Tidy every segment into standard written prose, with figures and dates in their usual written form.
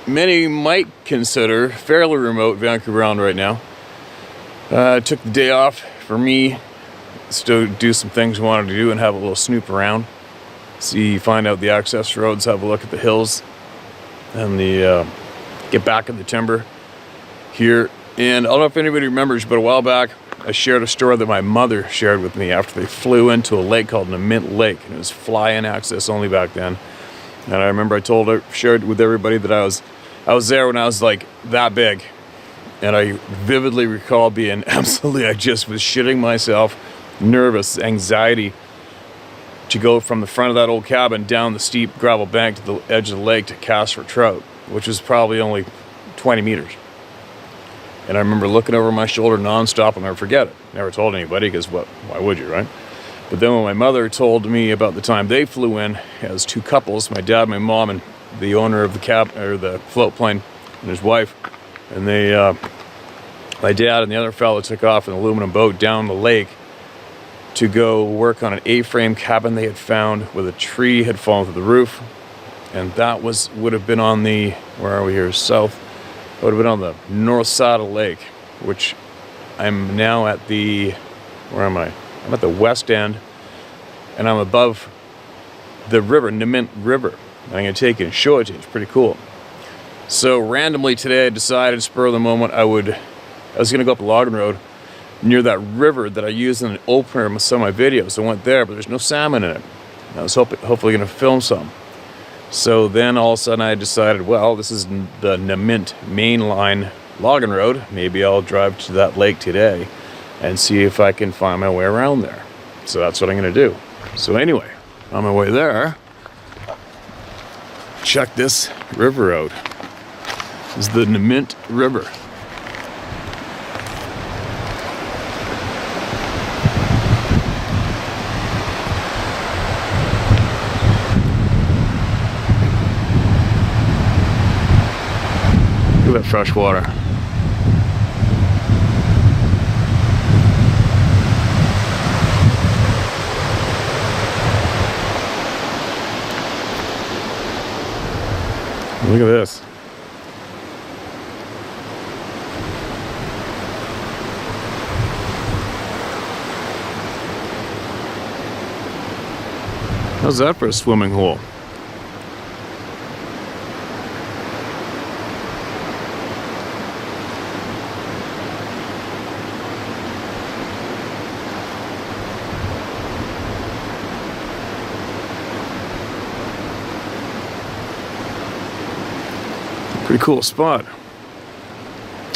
many might consider fairly remote Vancouver Island right now. I took the day off for me to do some things I wanted to do and have a little snoop around. Find out the access roads, have a look at the hills, and get back in the timber here. And I don't know if anybody remembers, but a while back I shared a story that my mother shared with me after they flew into a lake called Mint Lake, and it was fly-in access only back then. And I remember I shared with everybody that I was there when I was like that big, and I vividly recall being I just was shitting myself, nervous, anxiety, to go from the front of that old cabin down the steep gravel bank to the edge of the lake to cast for trout, which was probably only 20 meters. And I remember looking over my shoulder nonstop. I'll never forget it. Never told anybody, because why would you, right? But then when my mother told me about the time they flew in as two couples, my dad, my mom, and the owner of the float plane and his wife, and my dad and the other fellow took off in an aluminum boat down the lake to go work on an A-frame cabin they had found where a tree had fallen through the roof. And that would have been on the, where are we here, south, would have been on the north side of the lake, which I'm now at where am I? I'm at the west end, and I'm above the river, Mint River. I'm going to take it and show it to you. It's pretty cool. So randomly today I decided, spur of the moment, I was going to go up the Logan Road near that river that I used in an opener of some of my videos. I went there, but there's no salmon in it. I was hopefully going to film some. So then all of a sudden I decided, well, this is the Mint mainline Logan Road. Maybe I'll drive to that lake today and see if I can find my way around there. So that's what I'm going to do. So anyway, on my way there, check this river out. This is the Mint River. Look at that fresh water. Look at this. How's that for a swimming hole? Pretty cool spot.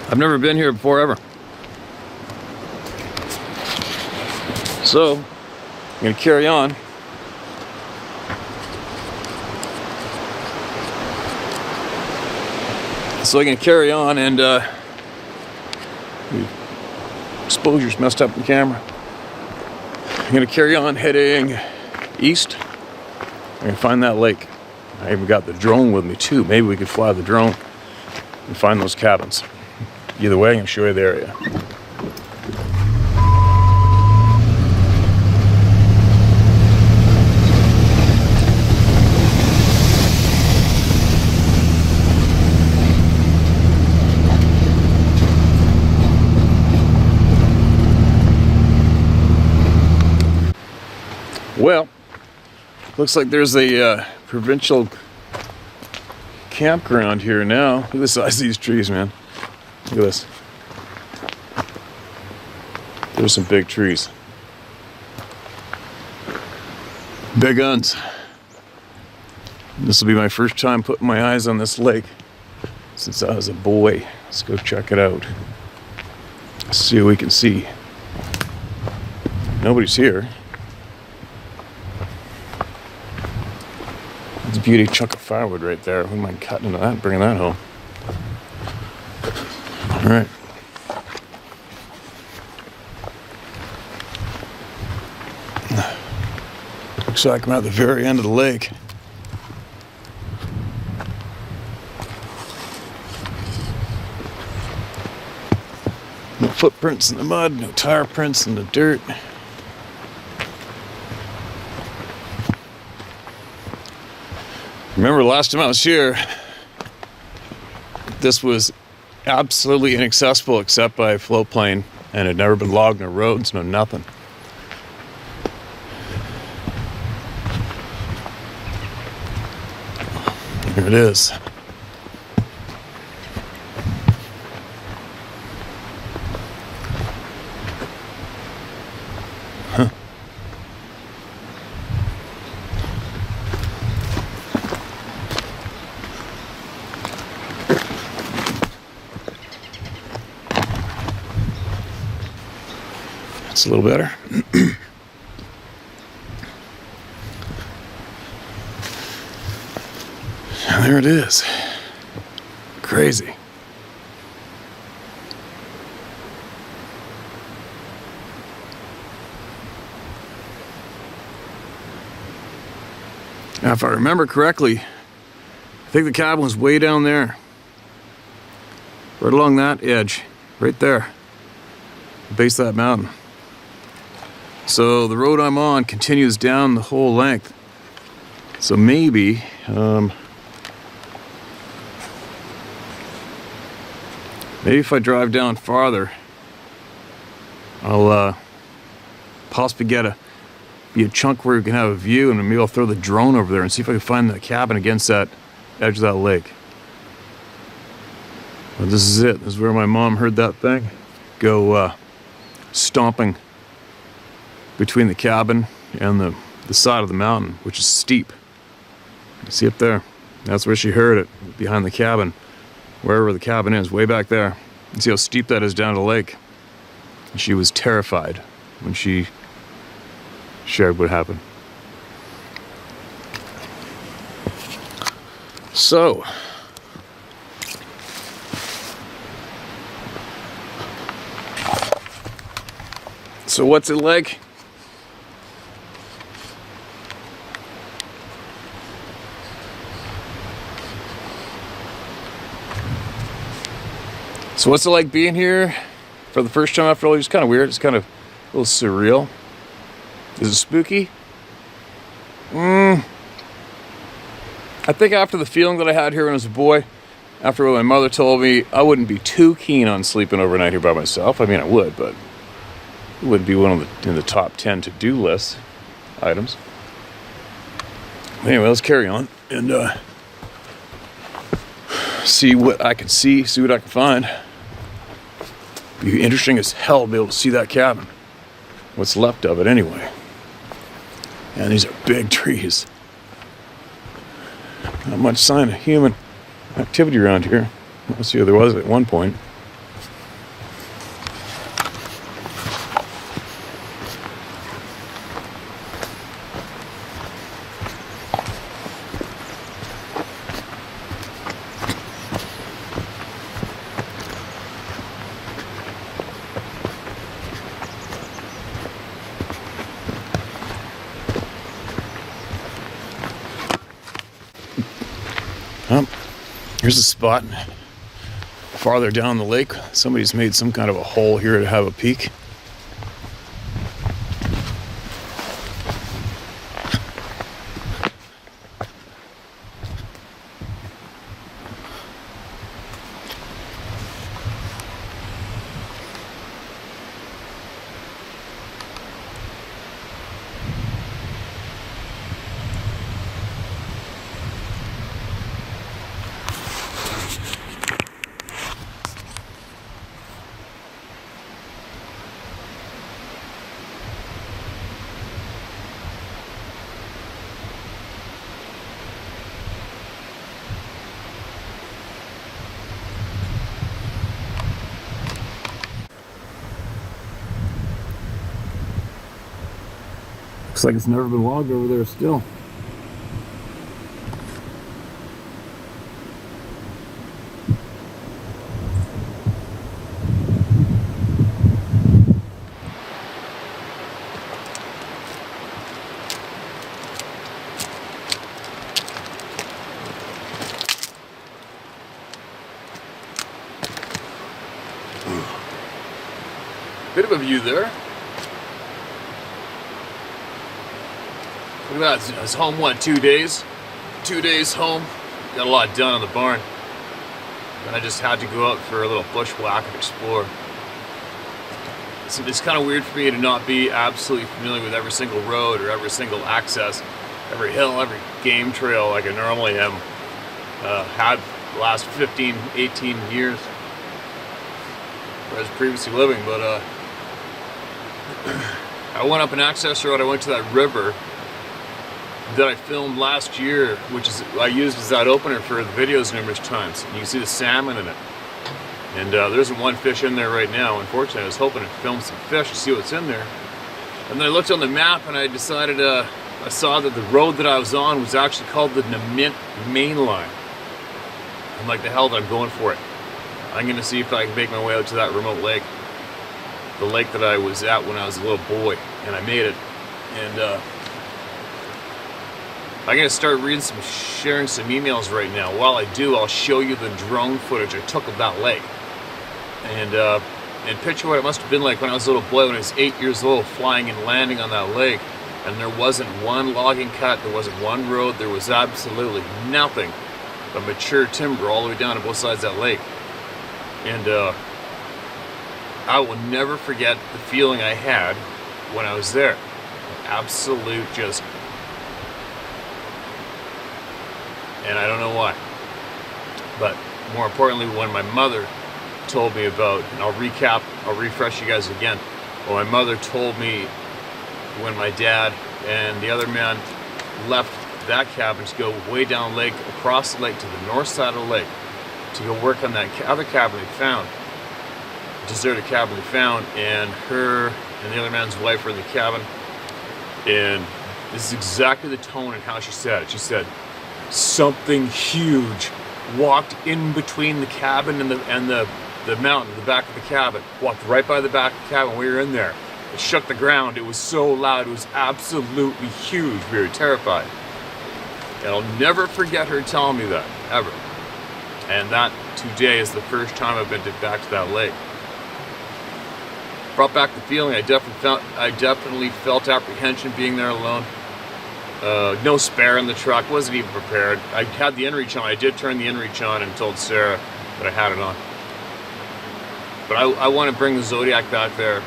I've never been here before ever. So, I'm going to carry on. And exposure's messed up in the camera. I'm going to carry on heading east. I'm going to find that lake. I even got the drone with me too. Maybe we could fly the drone and find those cabins. Either way, I'm going to show you the area. Well, looks like there's a provincial campground here now. Look at the size of these trees, man. Look at this. There's some big trees. Big guns. This will be my first time putting my eyes on this lake since I was a boy. Let's go check it out. Let's see what we can see. Nobody's here. It's a beauty chunk of firewood right there. Wouldn't mind cutting into that and bringing that home. All right. Looks like I'm at the very end of the lake. No footprints in the mud, no tire prints in the dirt. Remember last time I was here, This was absolutely inaccessible except by a float plane, and had never been logged, no roads, no nothing. Here it is. Huh. That's a little better. And there it is. Crazy. Now, if I remember correctly, I think the cabin was way down there. Right along that edge. Right there. The base of that mountain. So the road I'm on continues down the whole length. So maybe, maybe if I drive down farther, I'll possibly be a chunk where you can have a view, and maybe I'll throw the drone over there and see if I can find the cabin against that edge of that lake. But this is it. This is where my mom heard that thing go stomping between the cabin and the side of the mountain, which is steep. You see up there? That's where she heard it, behind the cabin, wherever the cabin is, way back there. You see how steep that is down to the lake. And she was terrified when she shared what happened. So, what's it like? So what's it like being here for the first time after all? It's kind of weird. It's kind of a little surreal. Is it spooky? I think after the feeling that I had here when I was a boy, after what my mother told me, I wouldn't be too keen on sleeping overnight here by myself. I mean, I would, but it wouldn't be one of in the top 10 to-do list items. Anyway, let's carry on and see what I can see what I can find. Be interesting as hell to be able to see that cabin. What's left of it anyway. And these are big trees. Not much sign of human activity around here. Let's see what there was at one point. Here's a spot farther down the lake. Somebody's made some kind of a hole here to have a peek. Looks like it's never been logged over there still. Bit of a view there. Look at that, I was home, what, 2 days? 2 days home. Got a lot done on the barn. and I just had to go out for a little bushwhack and explore. So it's kind of weird for me to not be absolutely familiar with every single road or every single access, every hill, every game trail like I normally am. Had the last 15, 18 years where I was previously living, but I went up an access road. I went to that river that I filmed last year, which is I used as that opener for the videos numerous times. You can see the salmon in it, and there isn't one fish in there right now. Unfortunately, I was hoping to film some fish to see what's in there, and then I looked on the map and I decided I saw that the road that I was on was actually called the Namint Main Line. I'm like, the hell that I'm going for it. I'm going to see if I can make my way out to that remote lake. The lake that I was at when I was a little boy. And I made it. And I'm going to start sharing some emails right now. While I do, I'll show you the drone footage I took of that lake. And picture what it must have been like when I was a little boy, when I was 8 years old, flying and landing on that lake. And there wasn't one logging cut, there wasn't one road, there was absolutely nothing but mature timber all the way down to both sides of that lake. And I will never forget the feeling I had when I was there. Absolute just, and I don't know why. But more importantly, when my mother told me about, and I'll refresh you guys again. When my mother told me when my dad and the other man left that cabin to go way down lake, across the lake to the north side of the lake, to go work on that other cabin they found, deserted cabin they found, and her and the other man's wife were in the cabin. And this is exactly the tone and how she said it. She said, something huge walked in between the cabin and the mountain, the back of the cabin, walked right by the back of the cabin. We were in there. It shook the ground. It was so loud. It was absolutely huge. We were terrified. And I'll never forget her telling me that, ever. And that today is the first time I've been back to that lake. Brought back the feeling. I definitely felt apprehension being there alone. No spare in the truck. Wasn't even prepared. I had the inReach on. I did turn the inReach on and told Sarah that I had it on. But I want to bring the Zodiac back there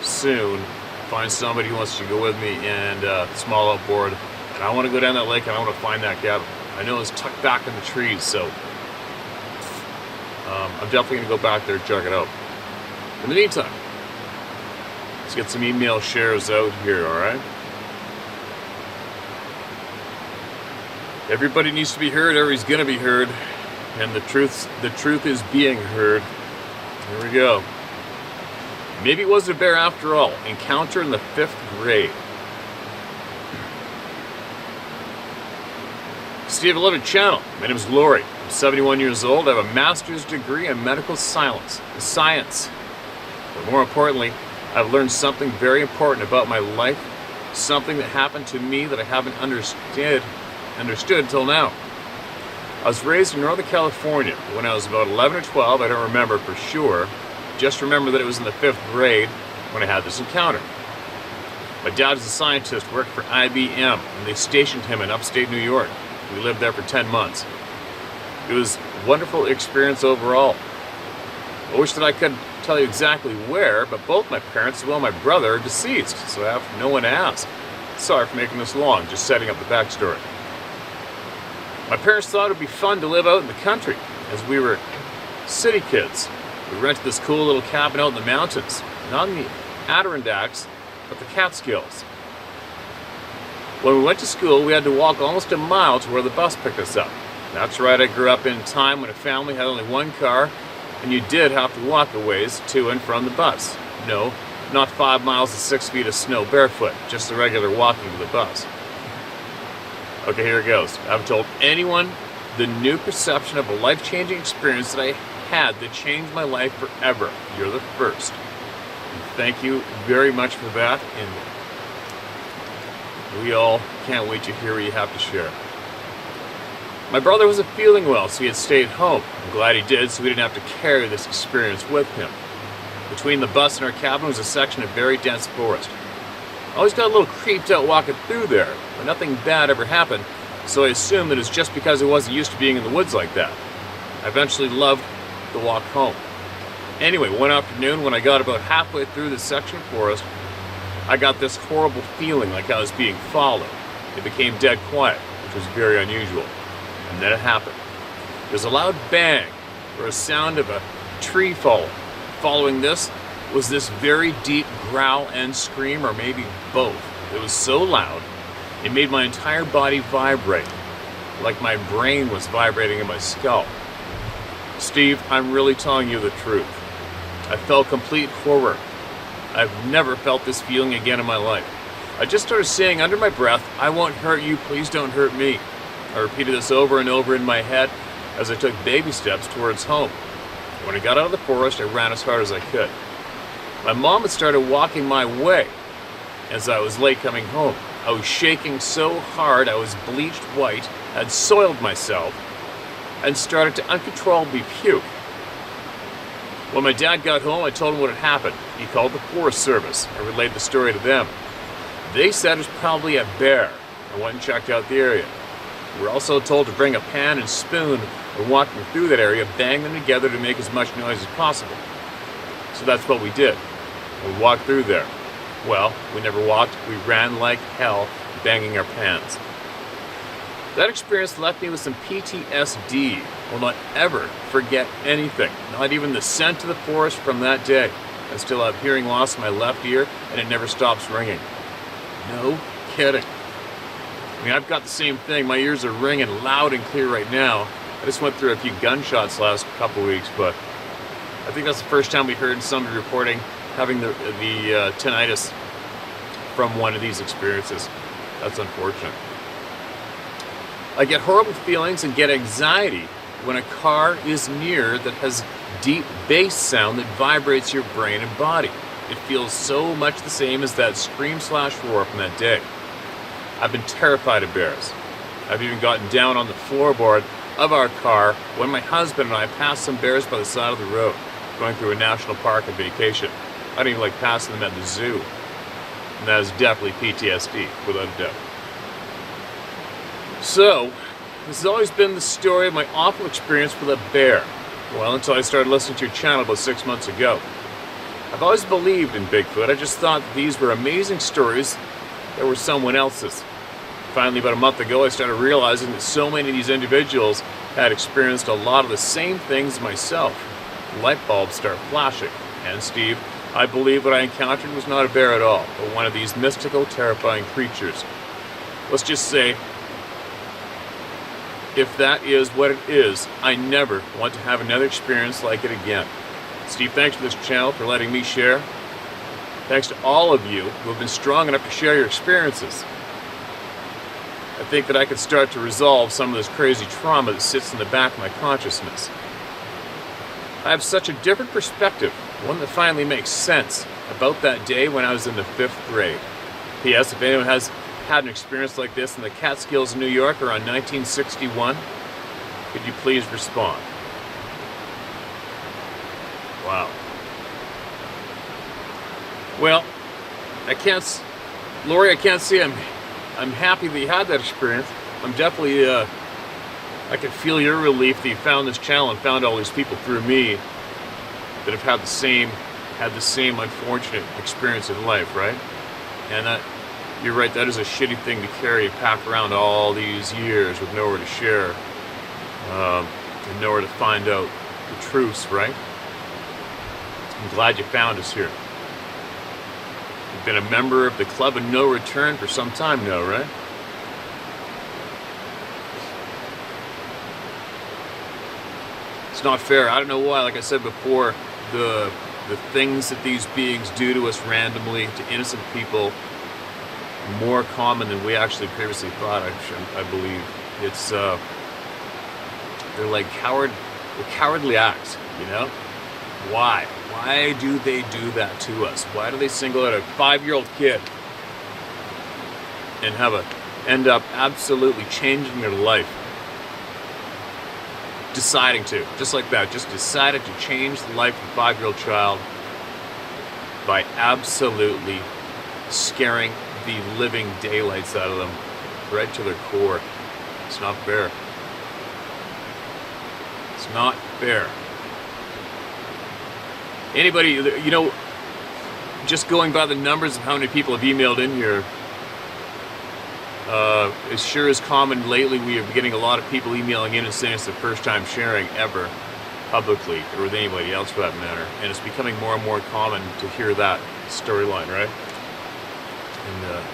soon. Find somebody who wants to go with me, and small outboard. And I want to go down that lake and I want to find that cabin. I know it's tucked back in the trees, so I'm definitely going to go back there and check it out. In the meantime, let's get some email shares out here, alright? Everybody needs to be heard, everybody's going to be heard, and the truth is being heard. Here we go. Maybe it wasn't a bear after all. Encounter in the 5th grade. Steve 11 channel. My name is Lori. I'm 71 years old. I have a master's degree in medical science. But more importantly, I've learned something very important about my life. Something that happened to me that I haven't understood until now. I was raised in Northern California. When I was about 11 or 12, I don't remember for sure. Just remember that it was in the 5th grade when I had this encounter. My dad is a scientist, worked for IBM, and they stationed him in upstate New York. We lived there for 10 months. It was a wonderful experience overall. I wish that I could tell you exactly where, but both my parents, as well as my brother, are deceased, so I have no one to ask. Sorry for making this long, just setting up the backstory. My parents thought it would be fun to live out in the country, as we were city kids. We rented this cool little cabin out in the mountains, not in the Adirondacks, but the Catskills. When we went to school, we had to walk almost a mile to where the bus picked us up. That's right, I grew up in a time when a family had only one car, and you did have to walk a ways to and from the bus. No, not 5 miles and 6 feet of snow barefoot, just the regular walking to the bus. Okay, here it goes. I haven't told anyone the new perception of a life-changing experience that I had that changed my life forever. You're the first. And thank you very much for that, and we all can't wait to hear what you have to share. My brother wasn't feeling well, so he had stayed home. I'm glad he did, so we didn't have to carry this experience with him. Between the bus and our cabin was a section of very dense forest. I always got a little creeped out walking through there, but nothing bad ever happened, so I assumed that it was just because I wasn't used to being in the woods like that. I eventually loved the walk home. Anyway, one afternoon when I got about halfway through this section of forest, I got this horrible feeling like I was being followed. It became dead quiet, which was very unusual. And then it happened. There was a loud bang, or a sound of a tree falling. Following this was this very deep growl and scream, or maybe both. It was so loud, it made my entire body vibrate, like my brain was vibrating in my skull. Steve, I'm really telling you the truth. I felt complete horror. I've never felt this feeling again in my life. I just started saying under my breath, "I won't hurt you, please don't hurt me." I repeated this over and over in my head as I took baby steps towards home. When I got out of the forest, I ran as hard as I could. My mom had started walking my way as I was late coming home. I was shaking so hard I was bleached white, had soiled myself, and started to uncontrollably puke. When my dad got home, I told him what had happened. He called the Forest Service. I relayed the story to them. They said it was probably a bear. I went and checked out the area. We were also told to bring a pan and spoon when walking through that area, bang them together to make as much noise as possible. So that's what we did. We walked through there. Well, we never walked, we ran like hell, banging our pans. That experience left me with some PTSD. I will not ever forget anything, not even the scent of the forest from that day. I still have hearing loss in my left ear, and it never stops ringing. No kidding. I mean, I've got the same thing. My ears are ringing loud and clear right now. I just went through a few gunshots last couple weeks, but I think that's the first time we heard somebody reporting having the tinnitus from one of these experiences. That's unfortunate. I get horrible feelings and get anxiety when a car is near that has deep bass sound that vibrates your brain and body. It feels so much the same as that scream/roar from that day. I've been terrified of bears. I've even gotten down on the floorboard of our car when my husband and I passed some bears by the side of the road, going through a national park on vacation. I don't even like passing them at the zoo. And that is definitely PTSD, without a doubt. So, this has always been the story of my awful experience with a bear. Well, until I started listening to your channel about 6 months ago. I've always believed in Bigfoot. I just thought these were amazing stories that were someone else's. Finally, about a month ago, I started realizing that so many of these individuals had experienced a lot of the same things myself. Light bulbs start flashing. And Steve, I believe what I encountered was not a bear at all, but one of these mystical, terrifying creatures. Let's just say, if that is what it is, I never want to have another experience like it again. Steve, thanks for this channel, for letting me share. Thanks to all of you who have been strong enough to share your experiences. I think that I could start to resolve some of this crazy trauma that sits in the back of my consciousness. I have such a different perspective, one that finally makes sense, about that day when I was in the 5th grade. P.S. If anyone has had an experience like this in the Catskills in New York around 1961, could you please respond? Wow. Well, Lori, I can't say I'm happy that you had that experience. I'm definitely, I can feel your relief that you found this channel and found all these people through me that have had the same unfortunate experience in life, right? And that, you're right, that is a shitty thing to carry and pack around all these years with nowhere to share, and nowhere to find out the truths, right? I'm glad you found us here. You've been a member of the Club of No Return for some time now, right? It's not fair. I don't know why, like I said before, the things that these beings do to us randomly, to innocent people, are more common than we actually previously thought, I believe. It's, they're like cowardly acts, you know? Why? Why do they do that to us? Why do they single out a 5-year-old kid and end up absolutely changing their life? Deciding to, just like that, just decided to change the life of a 5-year-old child by absolutely scaring the living daylights out of them, right to their core. It's not fair. It's not fair. Anybody, you know, just going by the numbers of how many people have emailed in here, it sure is common lately. We are getting a lot of people emailing in and saying it's their first time sharing ever publicly, or with anybody else for that matter. And it's becoming more and more common to hear that storyline, right? And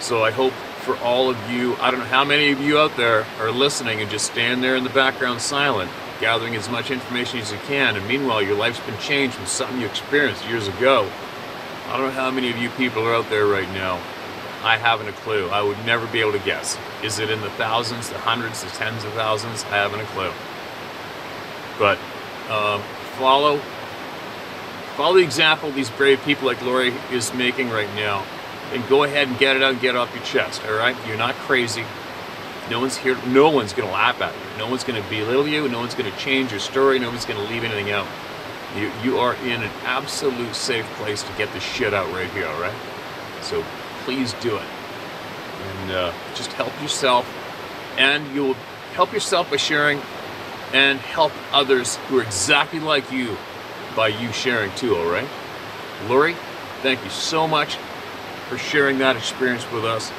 so I hope for all of you, I don't know how many of you out there are listening and just stand there in the background silent, gathering as much information as you can, and meanwhile your life's been changed from something you experienced years ago. I don't know how many of you people are out there right now. I haven't a clue. I would never be able to guess. Is it in the thousands, the hundreds, the tens of thousands? I haven't a clue. But follow the example these brave people like Lori is making right now, and go ahead and get it out and get it off your chest, all right? You're not crazy. No one's here. No one's going to laugh at you. No one's going to belittle you. No one's going to change your story. No one's going to leave anything out. You are in an absolute safe place to get this shit out right here, all right? So please do it. And just help yourself. And you'll help yourself by sharing, and help others who are exactly like you by you sharing too, all right? Lori, thank you so much for sharing that experience with us.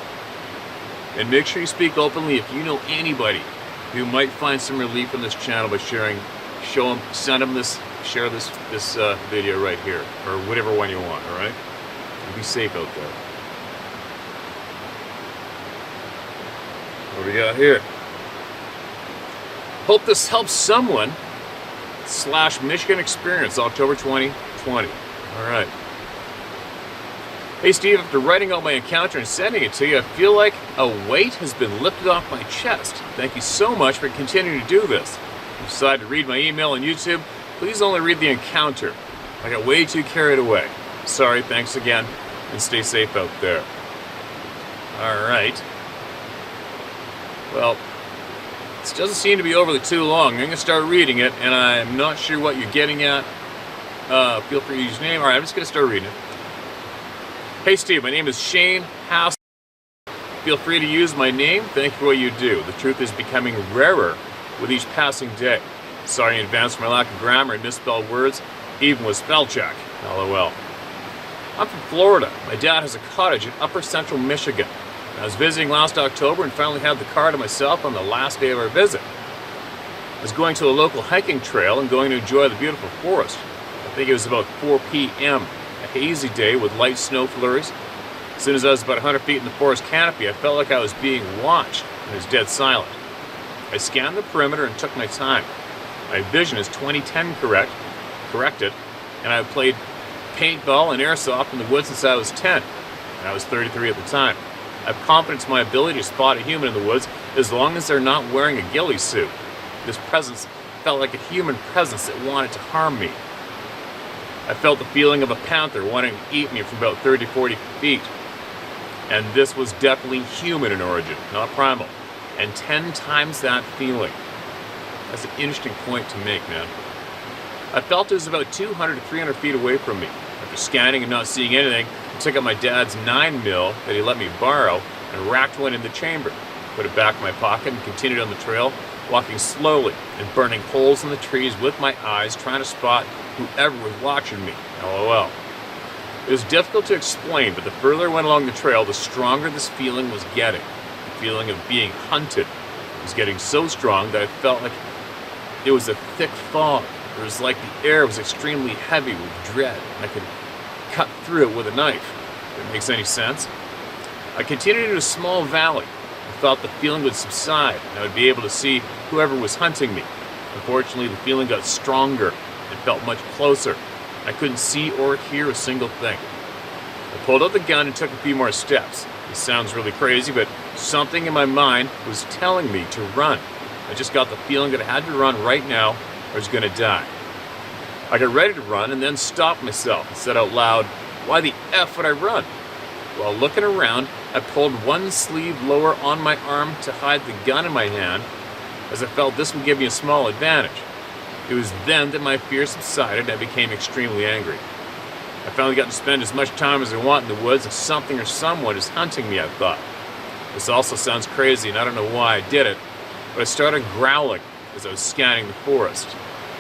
And make sure you speak openly if you know anybody who might find some relief in this channel by sharing. Show them, send them this, share this video right here, or whatever one you want, all right? And be safe out there. What do we got here? Hope this helps someone. / Michigan Experience, October 2020. All right. Hey Steve, after writing out my encounter and sending it to you, I feel like a weight has been lifted off my chest. Thank you so much for continuing to do this. If you decide to read my email on YouTube, please only read the encounter. I got way too carried away. Sorry, thanks again, and stay safe out there. Alright. Well, this doesn't seem to be overly too long. I'm going to start reading it, and I'm not sure what you're getting at. Feel free to use your name. Alright, I'm just going to start reading it. Hey Steve, my name is Shane Hassel. Feel free to use my name. Thank you for what you do. The truth is becoming rarer with each passing day. Sorry in advance for my lack of grammar and misspelled words, even with spell check. LOL. I'm from Florida. My dad has a cottage in upper central Michigan. I was visiting last October and finally had the car to myself on the last day of our visit. I was going to a local hiking trail and going to enjoy the beautiful forest. I think it was about 4 p.m. A hazy day with light snow flurries. As soon as I was about 100 feet in the forest canopy, I felt like I was being watched, and it was dead silent. I scanned the perimeter and took my time. My vision is 2010 corrected, and I played paintball and airsoft in the woods since I was 10, and I was 33 at the time. I have confidence in my ability to spot a human in the woods as long as they're not wearing a ghillie suit. This presence felt like a human presence that wanted to harm me. I felt the feeling of a panther wanting to eat me from about 30-40 feet. And this was definitely human in origin, not primal. And 10 times that feeling. That's an interesting point to make, man. I felt it was about 200 to 300 feet away from me. After scanning and not seeing anything, I took out my dad's 9mm that he let me borrow and racked one in the chamber. Put it back in my pocket and continued on the trail, walking slowly and burning holes in the trees with my eyes, trying to spot whoever was watching me. LOL. It was difficult to explain, but the further I went along the trail, the stronger this feeling was getting. The feeling of being hunted was getting so strong that I felt like it was a thick fog. It was like the air was extremely heavy with dread. I could cut through it with a knife. If it makes any sense. I continued in a small valley. I thought the feeling would subside and I would be able to see whoever was hunting me. Unfortunately, the feeling got stronger and felt much closer. I couldn't see or hear a single thing. I pulled out the gun and took a few more steps. This sounds really crazy, but something in my mind was telling me to run. I just got the feeling that I had to run right now or I was going to die. I got ready to run and then stopped myself and said out loud, "Why the F would I run?" While looking around, I pulled one sleeve lower on my arm to hide the gun in my hand, as I felt this would give me a small advantage. It was then that my fear subsided and I became extremely angry. I finally got to spend as much time as I want in the woods if something or someone is hunting me, I thought. This also sounds crazy and I don't know why I did it, but I started growling as I was scanning the forest.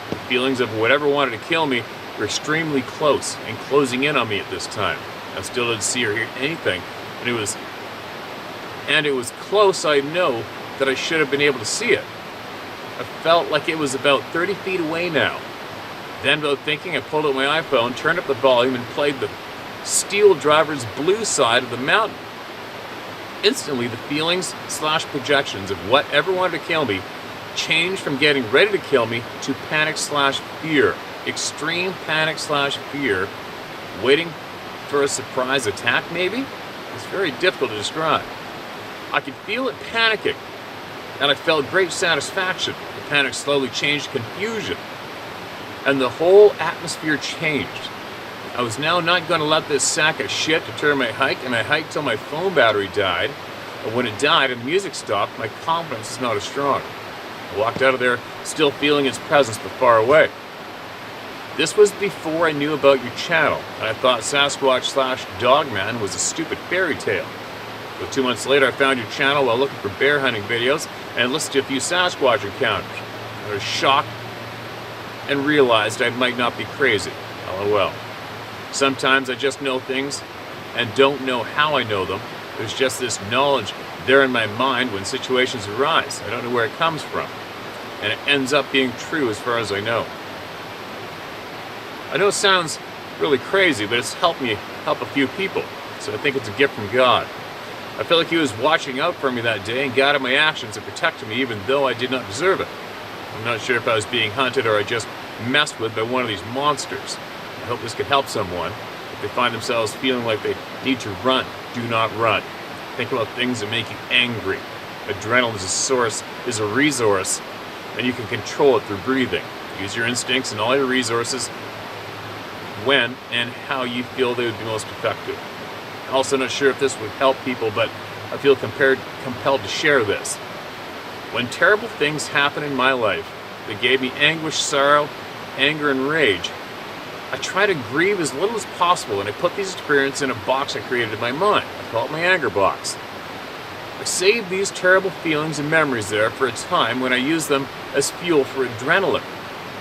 The feelings of whatever wanted to kill me were extremely close and closing in on me at this time. I still didn't see or hear anything, and it was close. I know that I should have been able to see it. I felt like it was about 30 feet away now. Then, without thinking, I pulled out my iPhone, turned up the volume, and played the Steel Driver's Blue Side of the Mountain. Instantly, the feelings / projections of whatever wanted to kill me changed from getting ready to kill me to panic / fear. Extreme panic / fear, waiting for a surprise attack maybe? It's very difficult to describe. I could feel it panicking, and I felt great satisfaction. The panic slowly changed to confusion, and the whole atmosphere changed. I was now not going to let this sack of shit deter my hike, and I hiked till my phone battery died. But when it died and the music stopped, my confidence is not as strong. I walked out of there still feeling its presence but far away. This was before I knew about your channel, and I thought Sasquatch / Dogman was a stupid fairy tale. But 2 months later, I found your channel while looking for bear hunting videos and listened to a few Sasquatch encounters. I was shocked and realized I might not be crazy. LOL. Sometimes I just know things and don't know how I know them. There's just this knowledge there in my mind when situations arise. I don't know where it comes from. And it ends up being true as far as I know. I know it sounds really crazy, but it's helped help a few people. So I think it's a gift from God. I feel like he was watching out for me that day and guided my actions and protected me even though I did not deserve it. I'm not sure if I was being hunted or I just messed with by one of these monsters. I hope this could help someone. If they find themselves feeling like they need to run, do not run. Think about things that make you angry. Adrenaline is a resource, and you can control it through breathing. Use your instincts and all your resources when and how you feel they would be most effective. Also not sure if this would help people, but I feel compelled to share this. When terrible things happen in my life that gave me anguish, sorrow, anger, and rage, I try to grieve as little as possible, and I put these experiences in a box I created in my mind. I call it my anger box. I save these terrible feelings and memories there for a time when I use them as fuel for adrenaline.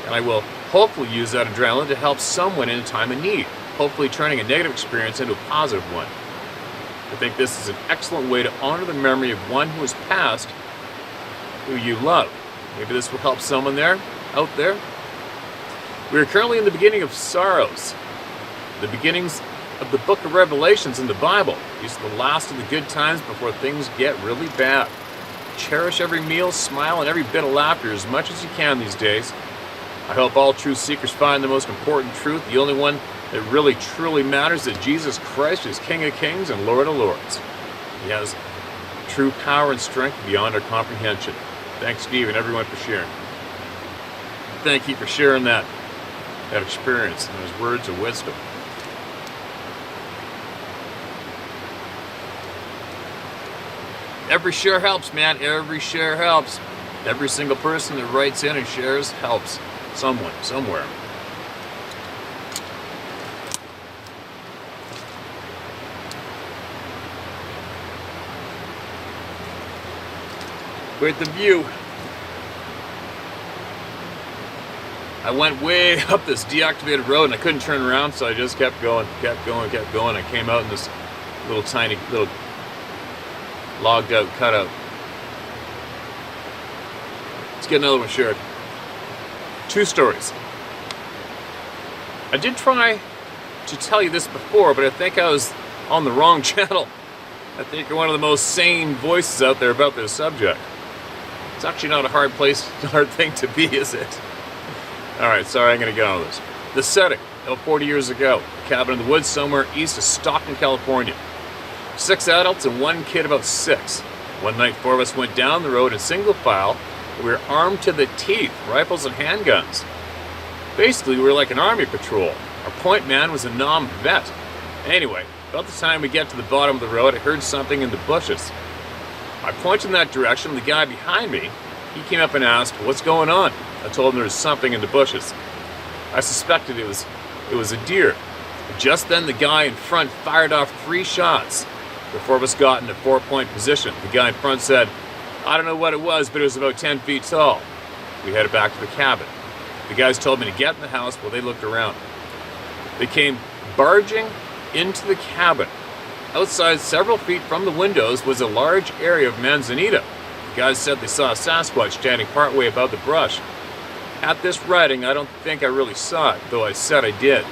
And I will hopefully use that adrenaline to help someone in a time of need, hopefully turning a negative experience into a positive one. I think this is an excellent way to honor the memory of one who has passed, who you love. Maybe this will help someone out there. We are currently in the beginning of sorrows, the beginnings of the book of Revelations in the Bible. These are the last of the good times before things get really bad. Cherish every meal, smile, and every bit of laughter as much as you can these days. I hope all truth seekers find the most important truth, the only one that really truly matters, that Jesus Christ is King of Kings and Lord of Lords. He has true power and strength beyond our comprehension. Thanks, Steve, and everyone for sharing. Thank you for sharing that experience and those words of wisdom. Every share helps, man. Every share helps. Every single person that writes in and shares helps someone, somewhere. With the view. I went way up this deactivated road and I couldn't turn around, so I just kept going. I came out in this little tiny, logged out cutout. Let's get another one shared. 2 stories. I did try to tell you this before, but I think I was on the wrong channel. I think you're one of the most sane voices out there about this subject. It's actually not a hard thing to be, is it? Alright, sorry, I'm going to get on this. The setting, about 40 years ago, a cabin in the woods somewhere east of Stockton, California. 6 adults and 1 kid about 6. One night, 4 of us went down the road in single file. We were armed to the teeth, rifles and handguns. Basically, we were like an army patrol. Our point man was a vet. Anyway, about the time we get to the bottom of the road, I heard something in the bushes. I pointed in that direction, and the guy behind me, he came up and asked, "What's going on?" I told him there was something in the bushes. I suspected it was a deer. Just then, the guy in front fired off 3 shots. The 4 of us got in a 4-point position. The guy in front said, "I don't know what it was, but it was about 10 feet tall." We headed back to the cabin. The guys told me to get in the house while they looked around. They came barging into the cabin. Outside, several feet from the windows, was a large area of manzanita. The guys said they saw a Sasquatch standing partway above the brush. At this writing, I don't think I really saw it, though I said I did.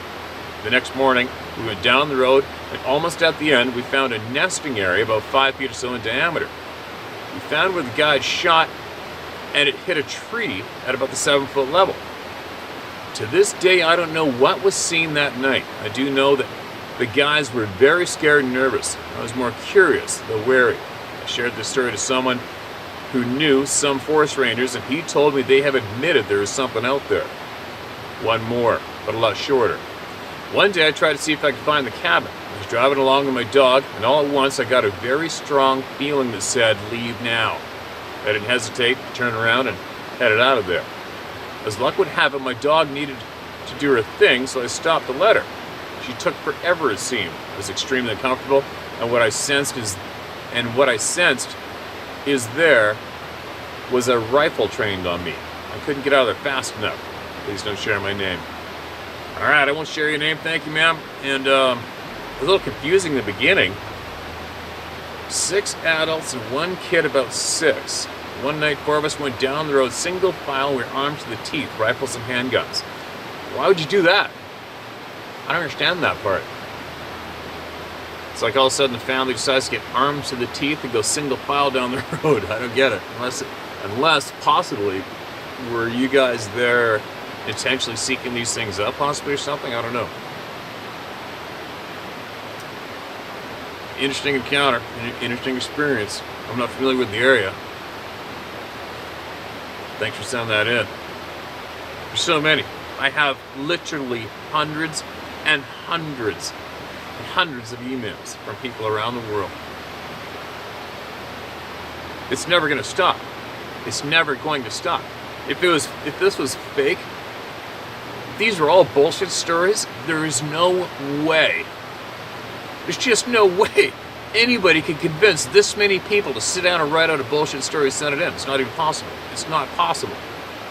The next morning, we went down the road, and almost at the end, we found a nesting area about 5 feet or so in diameter. We found where the guide shot, and it hit a tree at about the 7-foot level. To this day, I don't know what was seen that night. I do know that the guys were very scared and nervous. I was more curious, though wary. I shared this story to someone who knew some forest rangers, and he told me they have admitted there is something out there. One more, but a lot shorter. One day I tried to see if I could find the cabin. I was driving along with my dog, and all at once I got a very strong feeling that said, "Leave now." I didn't hesitate, turned around, and headed out of there. As luck would have it, my dog needed to do her thing, so I stopped to let her. She took forever, it seemed. I was extremely uncomfortable, and what I sensed there was a rifle trained on me. I couldn't get out of there fast enough. Please don't share my name. All right, I won't share your name, thank you, ma'am. And a little confusing in the beginning. 6 adults and 1 kid about 6. One night, 4 of us went down the road, single file. We were armed to the teeth, rifles and handguns. Why would you do that? I don't understand that part. It's like all of a sudden the family decides to get armed to the teeth and go single file down the road. I don't get it. Unless possibly, were you guys there intentionally seeking these things up, possibly, or something? I don't know. Interesting encounter, interesting experience. I'm not familiar with the area. Thanks for sending that in. There's so many. I have literally hundreds and hundreds and hundreds of emails from people around the world. It's never going to stop. It's never going to stop. If this was fake, these are all bullshit stories. There is no way. There's just no way anybody can convince this many people to sit down and write out a bullshit story and send it in. It's not even possible. It's not possible.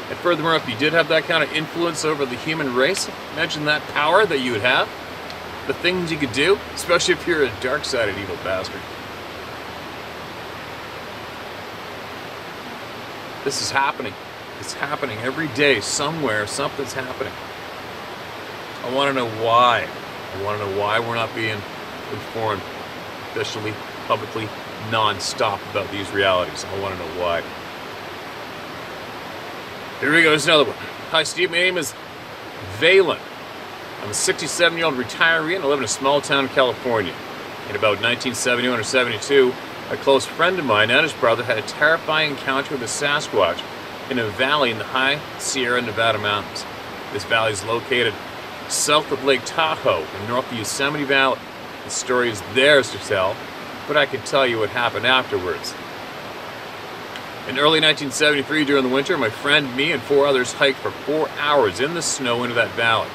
And furthermore, if you did have that kind of influence over the human race, imagine that power that you would have, the things you could do, especially if you're a dark-sided evil bastard. This is happening. It's happening every day. Somewhere, something's happening. I want to know why. I want to know why we're not being informed officially, publicly, non-stop about these realities. I want to know why. Here we go, there's another one. Hi Steve, my name is Valen. I'm a 67-year-old retiree and I live in a small town in California. In about 1971 or 72, a close friend of mine and his brother had a terrifying encounter with a Sasquatch in a valley in the high Sierra Nevada mountains. This valley is located south of Lake Tahoe in north of Yosemite Valley. The story is theirs to tell, but I can tell you what happened afterwards. In early 1973, during the winter, my friend, me, and 4 others hiked for 4 hours in the snow into that valley.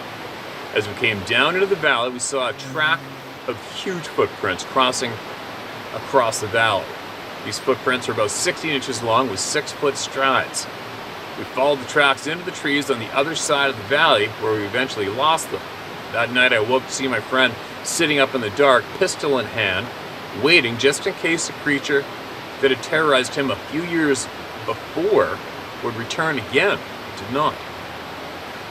As we came down into the valley, we saw a track of huge footprints crossing across the valley. These footprints were about 16 inches long with 6-foot strides. We followed the tracks into the trees on the other side of the valley, where we eventually lost them. That night, I woke to see my friend sitting up in the dark, pistol in hand, waiting just in case the creature that had terrorized him a few years before would return again. It did not.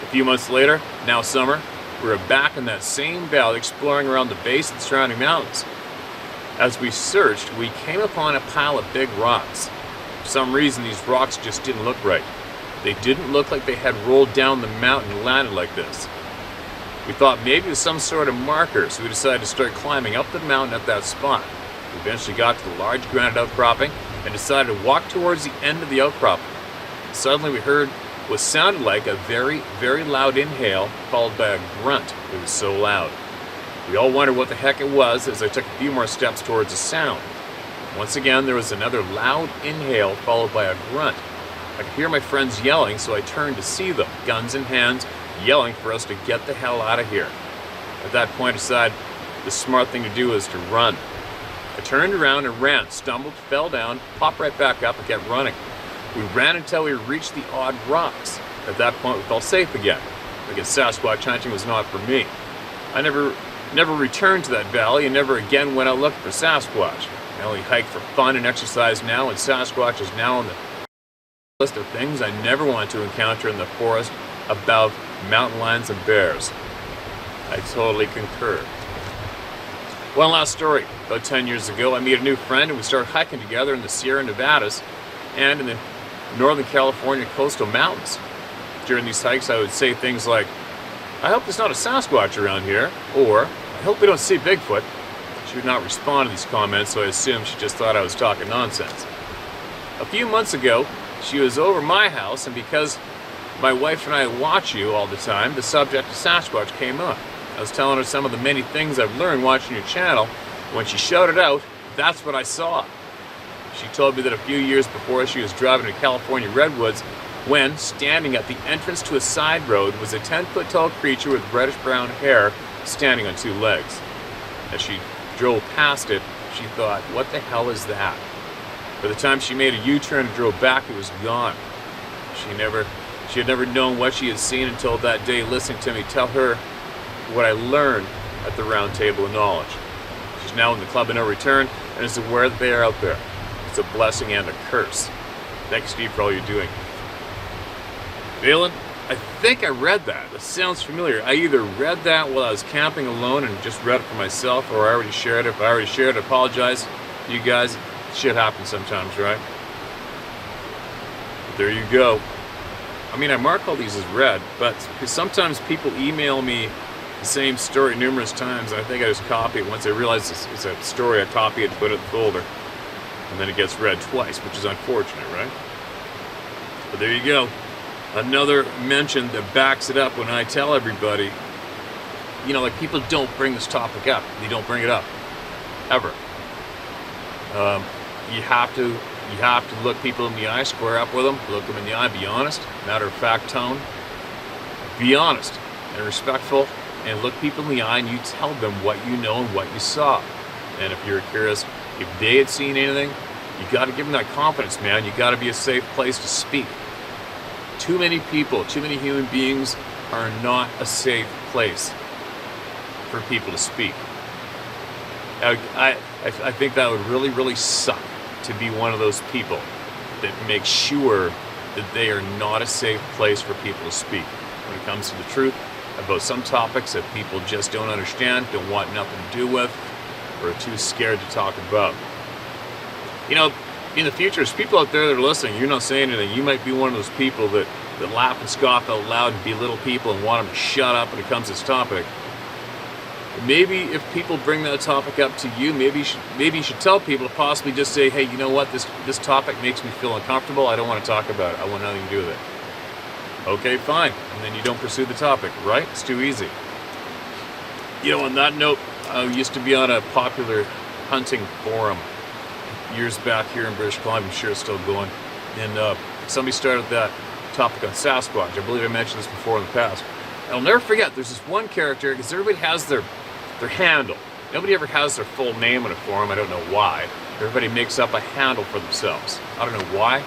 A few months later, now summer, we were back in that same valley exploring around the base of the surrounding mountains. As we searched, we came upon a pile of big rocks. For some reason, these rocks just didn't look right. They didn't look like they had rolled down the mountain and landed like this. We thought maybe it was some sort of marker, so we decided to start climbing up the mountain at that spot. We eventually got to the large granite outcropping and decided to walk towards the end of the outcropping. Suddenly we heard what sounded like a very, very loud inhale followed by a grunt. It was so loud. We all wondered what the heck it was as I took a few more steps towards the sound. Once again, there was another loud inhale followed by a grunt. I could hear my friends yelling, so I turned to see them, guns in hands, yelling for us to get the hell out of here. At that point, I decided the smart thing to do was to run. I turned around and ran, stumbled, fell down, popped right back up, and kept running. We ran until we reached the odd rocks. At that point, we felt safe again. Because Sasquatch hunting was not for me. I never returned to that valley and never again went out looking for Sasquatch. I only hike for fun and exercise now, and Sasquatch is now on the list of things I never want to encounter in the forest above mountain lions and bears. I totally concur. One last story. About 10 years ago, I met a new friend and we started hiking together in the Sierra Nevadas and in the Northern California coastal mountains. During these hikes, I would say things like, "I hope there's not a Sasquatch around here," or "I hope we don't see Bigfoot." She would not respond to these comments, so I assumed she just thought I was talking nonsense. A few months ago, she was over my house, and because my wife and I watch you all the time, the subject of Sasquatch came up. I was telling her some of the many things I've learned watching your channel. When she shouted out, "That's what I saw." She told me that a few years before she was driving to California redwoods when, standing at the entrance to a side road, was a 10-foot tall creature with reddish-brown hair standing on two legs. As she drove past it, she thought, "What the hell is that?" By the time she made a U-turn and drove back, it was gone. She had never known what she had seen until that day listening to me tell her what I learned at the round table of knowledge. She's now in the club of no return and is aware that they are out there. It's a blessing and a curse. Thanks, Steve, for all you're doing. Valen, I think I read that. That sounds familiar. I either read that while I was camping alone and just read it for myself, or I already shared it. If I already shared it, I apologize to you guys. Shit happens sometimes, right? But there you go. I mean, I mark all these as read, but sometimes people email me the same story numerous times, and I think I just copy it. Once I realize it's a story, I copy it, put it in the folder, and then it gets read twice, which is unfortunate, right? But there you go. Another mention that backs it up when I tell everybody, you know, like, people don't bring this topic up. They don't bring it up, ever. You have to look people in the eye, square up with them, look them in the eye, be honest, matter of fact tone. Be honest and respectful, and look people in the eye and you tell them what you know and what you saw. And if you're curious, if they had seen anything, you got to give them that confidence, man. You got to be a safe place to speak. Too many people, too many human beings are not a safe place for people to speak. I think that would really, really suck to be one of those people that make sure that they are not a safe place for people to speak when it comes to the truth about some topics that people just don't understand, don't want nothing to do with, or are too scared to talk about. You know, in the future, there's people out there that are listening, you're not saying anything, you might be one of those people that laugh and scoff out loud and belittle people and want them to shut up when it comes to this topic. Maybe if people bring that topic up to you, maybe you should tell people to possibly just say, "Hey, you know what, this topic makes me feel uncomfortable, I don't want to talk about it, I want nothing to do with it." Okay, fine, and then you don't pursue the topic, right? It's too easy. You know, on that note, I used to be on a popular hunting forum years back here in British Columbia. I'm sure it's still going. And somebody started that topic on Sasquatch. I believe I mentioned this before in the past. I'll never forget, there's this one character, because everybody has their handle. Nobody ever has their full name in a forum. I don't know why. Everybody makes up a handle for themselves. I don't know why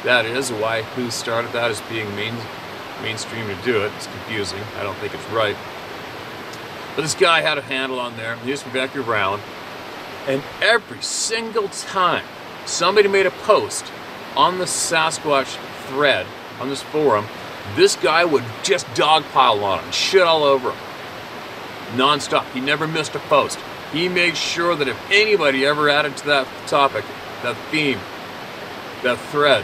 that is, or who started that as being mainstream to do it. It's confusing. I don't think it's right. But this guy had a handle on there. He was from Vancouver Island. And every single time somebody made a post on the Sasquatch thread, on this forum, this guy would just dogpile on him, shit all over him. Non-stop. He never missed a post. He made sure that if anybody ever added to that topic, that theme, that thread,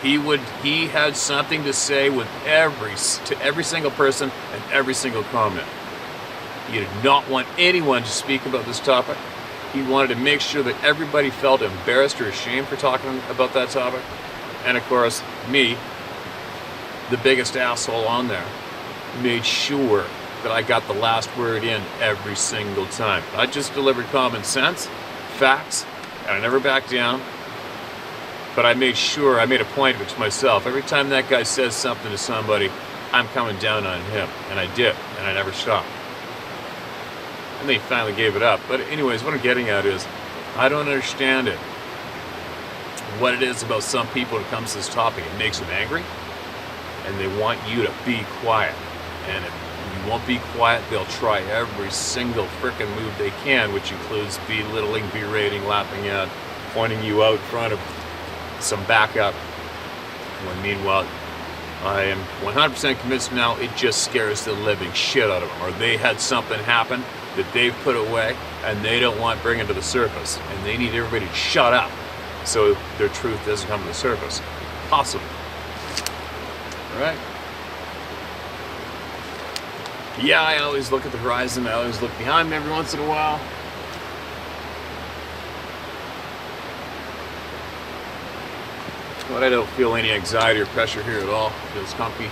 he had something to say to every single person and every single comment. He did not want anyone to speak about this topic. He wanted to make sure that everybody felt embarrassed or ashamed for talking about that topic. And of course, me, the biggest asshole on there, made sure that I got the last word in every single time. I just delivered common sense, facts, and I never backed down. But I made a point of it to myself. Every time that guy says something to somebody, I'm coming down on him. And I did, and I never stopped. And then he finally gave it up. But anyways, what I'm getting at is, I don't understand it. What it is about some people when it comes to this topic. It makes them angry. and they want you to be quiet. And if you won't be quiet, they'll try every single frickin' move they can, which includes belittling, berating, laughing at, pointing you out in front of some backup. When meanwhile, I am 100% convinced now it just scares the living shit out of them. Or they had something happen that they've put away and they don't want bringing to the surface. And they need everybody to shut up so their truth doesn't come to the surface. Possible. Alright? Yeah, I always look at the horizon. I always look behind me every once in a while. But I don't feel any anxiety or pressure here at all. It feels comfy.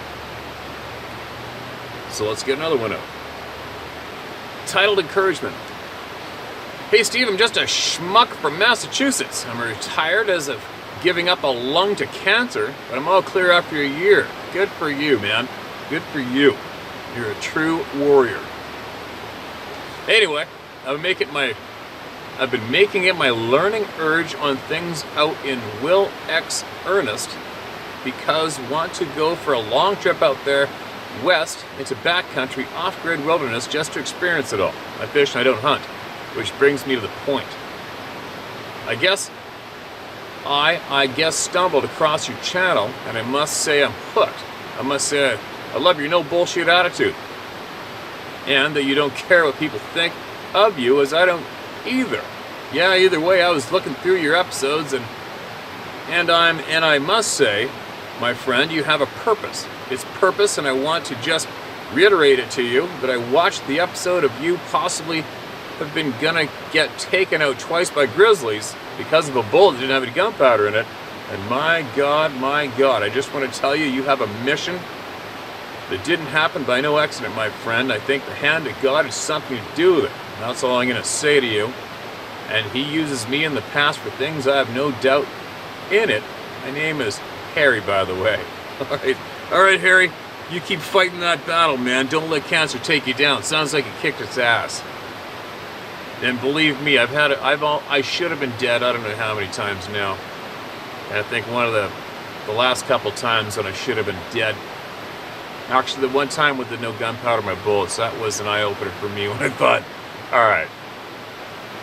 So let's get another one up. Titled Encouragement. Hey Steve, I'm just a schmuck from Massachusetts. I'm retired as of giving up a lung to cancer, but I'm all clear after a year. Good for you, man. Good for you. You're a true warrior. Anyway, I've been making it my learning urge on things out in Will X earnest because want to go for a long trip out there west into backcountry off-grid wilderness just to experience it all. I fish and I don't hunt, which brings me to the point. I guess stumbled across your channel and I must say I'm hooked. I must say I love your no bullshit attitude and that you don't care what people think of you, as I don't either. Yeah, either way, I was looking through your episodes and I must say, my friend, you have a purpose. It's purpose, and I want to just reiterate it to you that I watched the episode of you possibly have been gonna get taken out twice by grizzlies because of a bullet that didn't have any gunpowder in it. And my God, I just want to tell you, you have a mission that didn't happen by no accident, my friend. I think the hand of God has something to do with it. That's all I'm going to say to you. And he uses me in the past for things I have no doubt in it. My name is Harry, by the way. All right, Harry. You keep fighting that battle, man. Don't let cancer take you down. Sounds like it kicked its ass. And believe me, I should have been dead. I don't know how many times now. And I think one of the last couple times when I should have been dead. Actually, the one time with the no gunpowder in my bullets, that was an eye-opener for me when I thought, all right,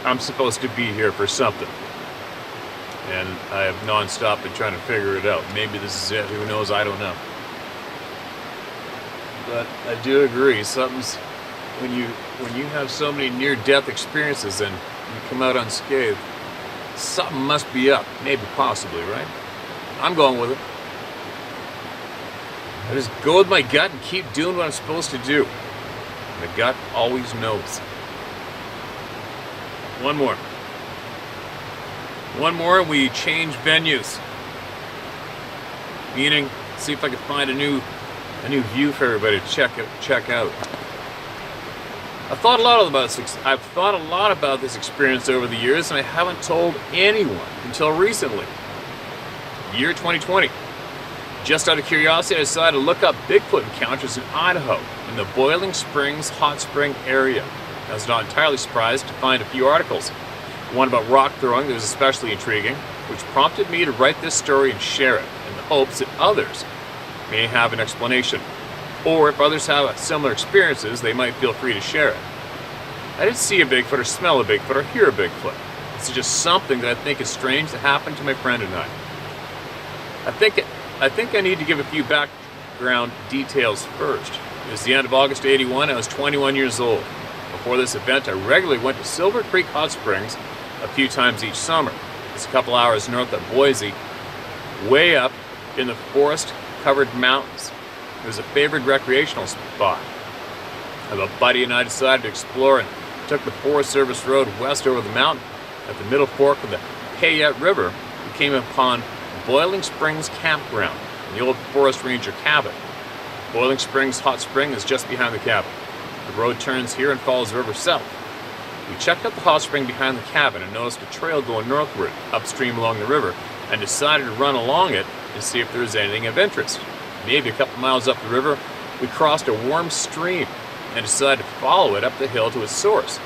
I'm supposed to be here for something. And I have non-stop been trying to figure it out. Maybe this is it. Who knows? I don't know. But I do agree. Something's when you have so many near-death experiences and you come out unscathed, something must be up. Maybe, possibly, right? I'm going with it. I just go with my gut and keep doing what I'm supposed to do. The gut always knows. One more. We change venues. Meaning, see if I can find a new view for everybody to check out. I've thought a lot about this experience over the years, and I haven't told anyone until recently. Year 2020. Just out of curiosity, I decided to look up Bigfoot encounters in Idaho, in the Boiling Springs hot spring area. I was not entirely surprised to find a few articles. One about rock throwing that was especially intriguing, which prompted me to write this story and share it, in the hopes that others may have an explanation. Or if others have similar experiences, they might feel free to share it. I didn't see a Bigfoot or smell a Bigfoot or hear a Bigfoot. This is just something that I think is strange that happened to my friend and I. I think I need to give a few background details first. It was the end of August of '81. I was 21 years old. Before this event, I regularly went to Silver Creek Hot Springs a few times each summer. It's a couple hours north of Boise, way up in the forest-covered mountains. It was a favored recreational spot. A buddy and I decided to explore and took the Forest Service Road west over the mountain. At the middle fork of the Payette River, we came upon Boiling Springs Campground, and the old forest ranger cabin. Boiling Springs Hot Spring is just behind the cabin. The road turns here and follows the river south. We checked out the hot spring behind the cabin and noticed a trail going northward, upstream along the river, and decided to run along it and see if there was anything of interest. Maybe a couple miles up the river, we crossed a warm stream and decided to follow it up the hill to its source.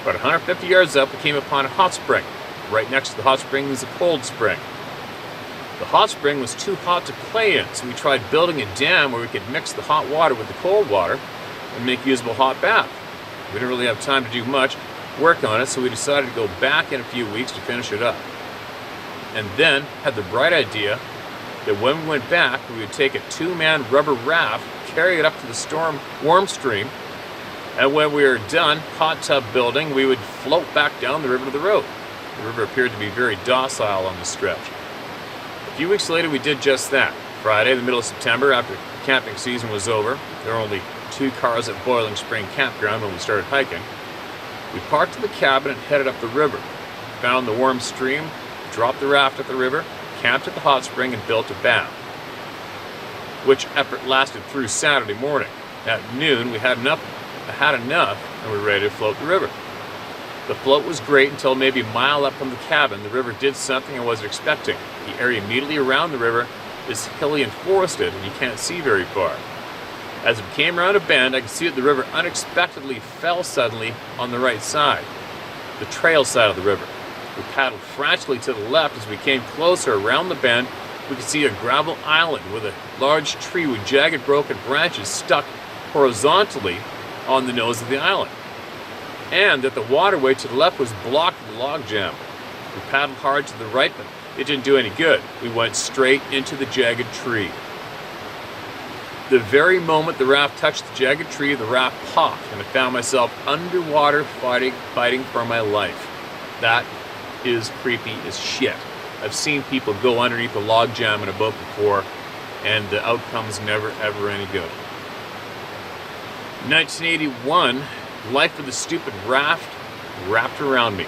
About 150 yards up, we came upon a hot spring. Right next to the hot spring is a cold spring. The hot spring was too hot to play in, so we tried building a dam where we could mix the hot water with the cold water and make a usable hot bath. We didn't really have time to do much work on it, so we decided to go back in a few weeks to finish it up. And then had the bright idea that when we went back, we would take a 2-man rubber raft, carry it up to the warm stream, and when we were done hot tub building, we would float back down the river to the road. The river appeared to be very docile on this stretch. A few weeks later, we did just that. Friday, the middle of September, after camping season was over, there were only 2 cars at Boiling Spring Campground when we started hiking. We parked at the cabin and headed up the river, found the warm stream, dropped the raft at the river, camped at the hot spring, and built a bath, which effort lasted through Saturday morning. At noon, we had enough and we were ready to float the river. The float was great until maybe a mile up from the cabin. The river did something I wasn't expecting. The area immediately around the river is hilly and forested, and you can't see very far. As it came around a bend, I could see that the river unexpectedly fell suddenly on the right side, the trail side of the river. We paddled frantically to the left. As we came closer around the bend, we could see a gravel island with a large tree with jagged broken branches stuck horizontally on the nose of the island, and that the waterway to the left was blocked with a log jam. We paddled hard to the right, but it didn't do any good. We went straight into the jagged tree. The very moment the raft touched the jagged tree, the raft popped, and I found myself underwater fighting for my life. That is creepy as shit. I've seen people go underneath a log jam in a boat before, and the outcome's never ever any good. 1981, life of the stupid raft wrapped around me.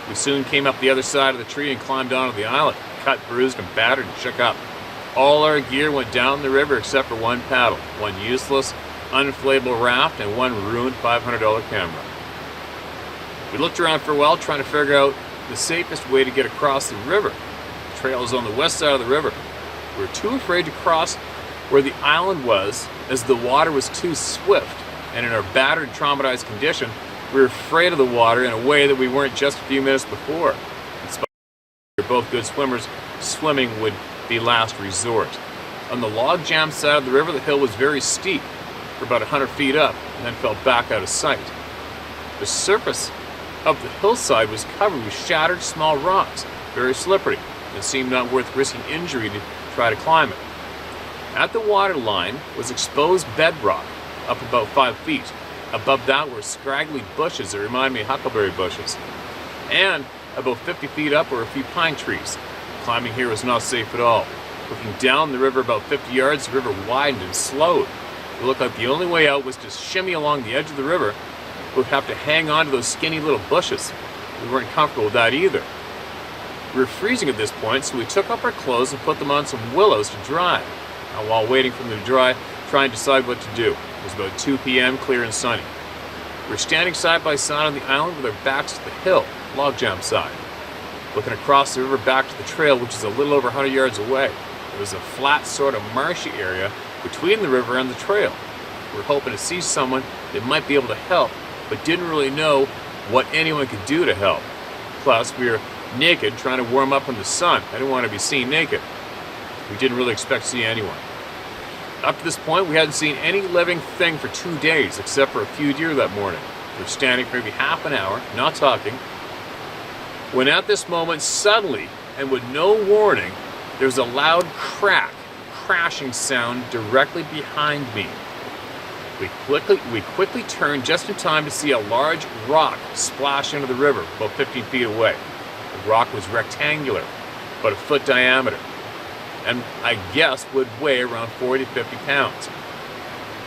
We soon came up the other side of the tree and climbed onto the island, cut, bruised, and battered and shook up. All our gear went down the river except for 1 paddle, 1 useless, uninflatable raft, and 1 ruined $500 camera. We looked around for a while trying to figure out the safest way to get across the river. The trail is on the west side of the river. We were too afraid to cross where the island was, as the water was too swift, and in our battered, traumatized condition, we were afraid of the water in a way that we weren't just a few minutes before. In spite of we were both good swimmers, swimming would be last resort. On the log jam side of the river, the hill was very steep, for about 100 feet up, and then fell back out of sight. The surface of the hillside was covered with shattered small rocks, very slippery, and it seemed not worth risking injury to try to climb it. At the water line was exposed bedrock, up about 5 feet. Above that were scraggly bushes that remind me of huckleberry bushes. And about 50 feet up were a few pine trees. Climbing here was not safe at all. Looking down the river about 50 yards, the river widened and slowed. It looked like the only way out was to shimmy along the edge of the river. We would have to hang on to those skinny little bushes. We weren't comfortable with that either. We were freezing at this point, so we took up our clothes and put them on some willows to dry. And while waiting for them to dry, trying to decide what to do. It was about 2 p.m., clear and sunny. We were standing side by side on the island with our backs to the hill, log jam side, looking across the river back to the trail, which is a little over 100 yards away. It was a flat, sort of marshy area between the river and the trail. We were hoping to see someone that might be able to help, but didn't really know what anyone could do to help. Plus, we were naked, trying to warm up in the sun. I didn't want to be seen naked. We didn't really expect to see anyone. Up to this point, we hadn't seen any living thing for 2 days, except for a few deer that morning. We were standing for maybe half an hour, not talking, when at this moment, suddenly, and with no warning, there was a loud crashing sound directly behind me. We quickly turned just in time to see a large rock splash into the river about 15 feet away. The rock was rectangular, about a foot diameter, and I guess would weigh around 40 to 50 pounds.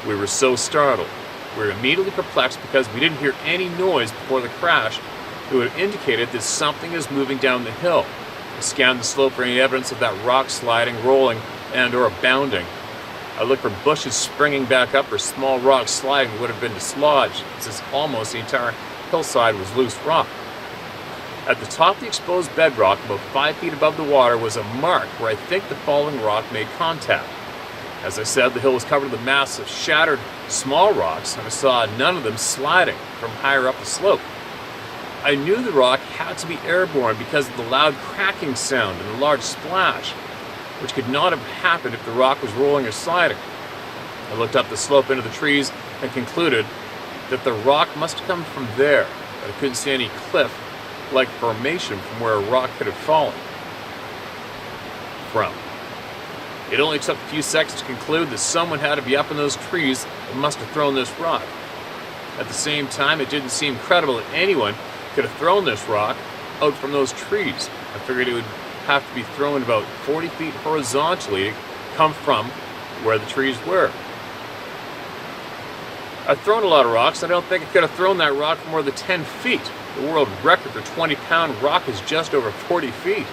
We were so startled. We were immediately perplexed because we didn't hear any noise before the crash that would have indicated that something is moving down the hill. I scanned the slope for any evidence of that rock sliding, rolling, and/or bounding. I looked for bushes springing back up or small rocks sliding that would have been dislodged, since almost the entire hillside was loose rock. At the top of the exposed bedrock, about 5 feet above the water, was a mark where I think the falling rock made contact. As I said, the hill was covered with a mass of shattered small rocks, and I saw none of them sliding from higher up the slope. I knew the rock had to be airborne because of the loud cracking sound and the large splash. which could not have happened if the rock was rolling or sliding. I looked up the slope into the trees and concluded that the rock must have come from there, but I couldn't see any cliff-like formation from where a rock could have fallen from. It only took a few seconds to conclude that someone had to be up in those trees and must have thrown this rock. At the same time, it didn't seem credible that anyone could have thrown this rock out from those trees. I figured it would have to be thrown about 40 feet horizontally to come from where the trees were. I've thrown a lot of rocks. I don't think I could have thrown that rock for more than 10 feet. The world record for 20-pound rock is just over 40 feet.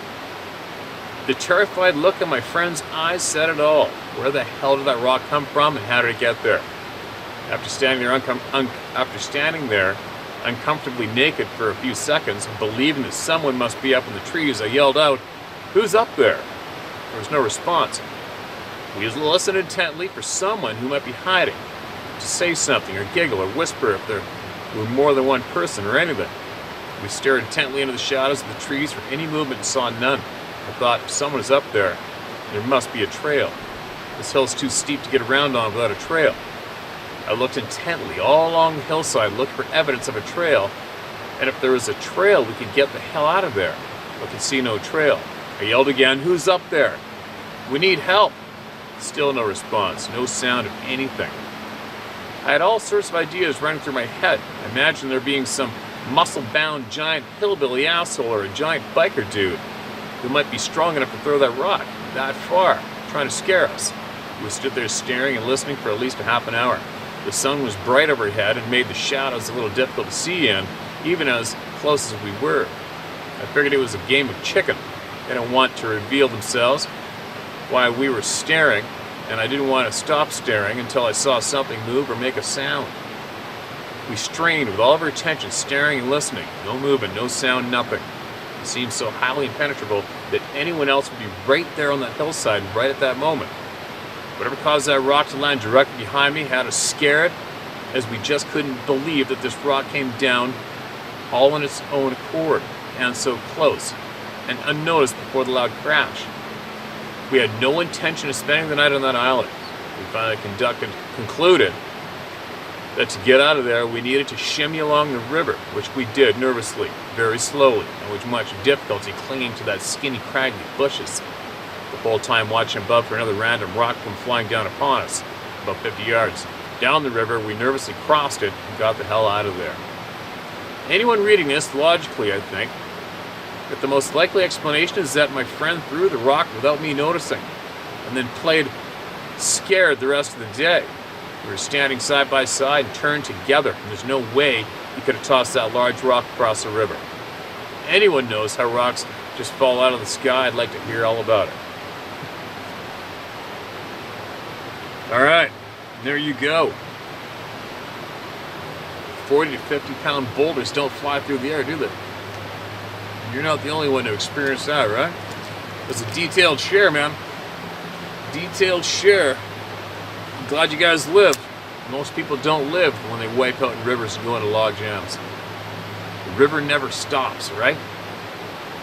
The terrified look in my friend's eyes said it all. Where the hell did that rock come from, and how did it get there? After standing there uncomfortably naked for a few seconds, believing that someone must be up in the trees, I yelled out, "Who's up there?" There was no response. We listened intently for someone who might be hiding, to say something or giggle or whisper if there were more than one person or anything. We stared intently into the shadows of the trees for any movement and saw none. I thought, if someone is up there, there must be a trail. This hill's too steep to get around on without a trail. I looked intently all along the hillside, looked for evidence of a trail, and if there was a trail, we could get the hell out of there. I could see no trail. I yelled again, "Who's up there? We need help." Still no response, no sound of anything. I had all sorts of ideas running through my head. I imagined there being some muscle-bound giant hillbilly asshole or a giant biker dude who might be strong enough to throw that rock that far, trying to scare us. We stood there staring and listening for at least a half an hour. The sun was bright overhead and made the shadows a little difficult to see in, even as close as we were. I figured it was a game of chicken. They didn't want to reveal themselves while we were staring, and I didn't want to stop staring until I saw something move or make a sound. We strained with all of our attention, staring and listening. No movement, no sound, nothing. It seemed so highly impenetrable that anyone else would be right there on that hillside right at that moment. Whatever caused that rock to land directly behind me had us scared, as we just couldn't believe that this rock came down all on its own accord, and so close, and unnoticed before the loud crash. We had no intention of spending the night on that island. We finally concluded that to get out of there, we needed to shimmy along the river, which we did nervously, very slowly, and with much difficulty clinging to that skinny, craggy bushes. The whole time watching above for another random rock come flying down upon us, about 50 yards. Down the river, we nervously crossed it and got the hell out of there. Anyone reading this, logically, I think, that the most likely explanation is that my friend threw the rock without me noticing, and then played scared the rest of the day. We were standing side by side and turned together, and there's no way he could have tossed that large rock across the river. If anyone knows how rocks just fall out of the sky, I'd like to hear all about it. Alright, there you go. 40 to 50 pound boulders don't fly through the air, do they? You're not the only one to experience that, right? It's a detailed share, man. Detailed share. I'm glad you guys live. Most people don't live when they wipe out in rivers and go into log jams. The river never stops, right?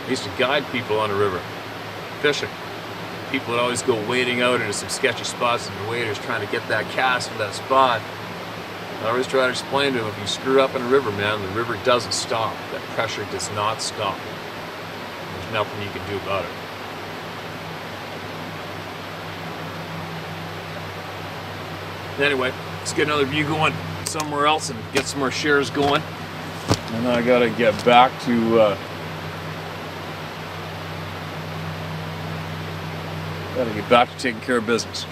I used to guide people on the river, fishing. People would always go wading out into some sketchy spots, and the waiters trying to get that cast from that spot. I always try to explain to them, if you screw up in a river, man, the river doesn't stop. That pressure does not stop. There's nothing you can do about it. Anyway, let's get another view going somewhere else and get some more shares going. And then I gotta get back to taking care of business.